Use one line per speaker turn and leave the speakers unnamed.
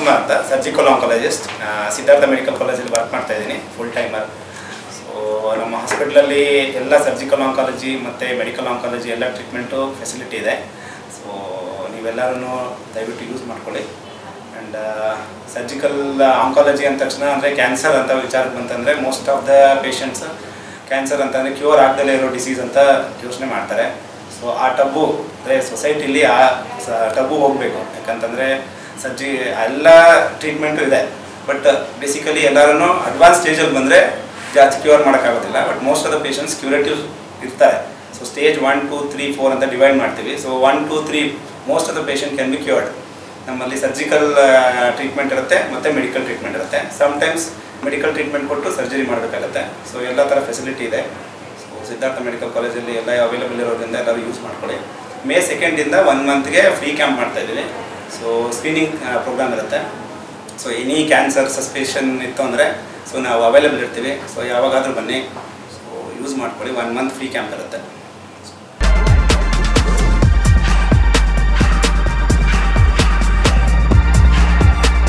ಶಿವಕುಮಾರ್ ಅಂತ, surgical oncologist. Siddhartha medical ಕಾಲೇಜಲ್ಲಿ work ಮಾಡ್ತಾ ಇದ್ದೀನಿ, ಫುಲ್ ಟೈಮರ್. ಸೊ ನಮ್ಮ ಹಾಸ್ಪಿಟ್ಲಲ್ಲಿ ಎಲ್ಲ ಸರ್ಜಿಕಲ್ ಆಂಕಾಲಜಿ ಮತ್ತು ಮೆಡಿಕಲ್ ಆಂಕಾಲಜಿ ಎಲ್ಲ ಟ್ರೀಟ್ಮೆಂಟು ಫೆಸಿಲಿಟಿ ಇದೆ. ಸೊ ನೀವೆಲ್ಲರೂ ದಯವಿಟ್ಟು ಯೂಸ್ ಮಾಡ್ಕೊಳ್ಳಿ. ಆ್ಯಂಡ್ ಸರ್ಜಿಕಲ್ ಆಂಕಾಲಜಿ ಅಂದ ತಕ್ಷಣ ಅಂದರೆ ಕ್ಯಾನ್ಸರ್ ಅಂತ ವಿಚಾರಕ್ಕೆ ಬಂತಂದರೆ most of the patients cancer ಅಂತಂದರೆ ಕ್ಯೂರ್ ಆಗದಲ್ಲೇ ಇರೋ ಡಿಸೀಸ್ ಅಂತ ಯೋಚನೆ ಮಾಡ್ತಾರೆ. ಸೊ ಆ ಟಬ್ಬು ಅಂದರೆ ಸೊಸೈಟಿಲಿ ಆ ಟಬ್ಬು ಹೋಗಬೇಕು. ಯಾಕಂತಂದರೆ ಎಲ್ಲ ಟ್ರೀಟ್ಮೆಂಟು ಇದೆ, ಬಟ್ ಬೇಸಿಕಲಿ ಎಲ್ಲರೂ ಅಡ್ವಾನ್ಸ್ ಸ್ಟೇಜಲ್ಲಿ ಬಂದರೆ ಜಾಸ್ತಿ ಕ್ಯೂರ್ ಮಾಡೋಕ್ಕಾಗೋದಿಲ್ಲ. But most of the patients curative ಇರ್ತಾರೆ. ಸೊ ಸ್ಟೇಜ್ 1, 2, 3, 4 ಅಂತ ಡಿವೈಡ್ ಮಾಡ್ತೀವಿ. So 1, 2, 3 most of the patient can be cured. ನಮ್ಮಲ್ಲಿ ಸರ್ಜಿಕಲ್ ಟ್ರೀಟ್ಮೆಂಟ್ ಇರುತ್ತೆ ಮತ್ತು ಮೆಡಿಕಲ್ ಟ್ರೀಟ್ಮೆಂಟ್ ಇರುತ್ತೆ. ಸಮ್ಟೈಮ್ಸ್ ಮೆಡಿಕಲ್ ಟ್ರೀಟ್ಮೆಂಟ್ ಕೊಟ್ಟು ಸರ್ಜರಿ ಮಾಡಬೇಕಾಗುತ್ತೆ. ಸೊ ಎಲ್ಲ ಥರ ಫೆಸಿಲಿಟಿ ಇದೆ. ಸೊ ಸಿದ್ಧಾರ್ಥ ಮೆಡಿಕಲ್ ಕಾಲೇಜಲ್ಲಿ ಎಲ್ಲ ಅವೈಲೇಬಲ್ ಇರೋದ್ರಿಂದ ಎಲ್ಲರೂ ಯೂಸ್ ಮಾಡ್ಕೊಳ್ಳಿ. May 2nd 1 ಮಂತ್ಗೆ ಫ್ರೀ ಕ್ಯಾಂಪ್ ಮಾಡ್ತಾಯಿದ್ದೀವಿ. ಸೊ ಸ್ಕ್ರೀನಿಂಗ್ ಪ್ರೋಗ್ರಾಮ್ ಇರುತ್ತೆ. ಸೊ ಎನಿ ಕ್ಯಾನ್ಸರ್ ಸಸ್ಪೆಷನ್ ಇತ್ತು ಅಂದರೆ ಸೊ ನಾವು ಅವೈಲೇಬಲ್ ಇರ್ತೀವಿ. ಸೊ ಯಾವಾಗಾದರೂ ಬನ್ನಿ, ಸೊ ಯೂಸ್ ಮಾಡ್ಕೊಳ್ಳಿ. 1 ಮಂತ್ ಫ್ರೀ ಕ್ಯಾಂಪ್ ಇರುತ್ತೆ.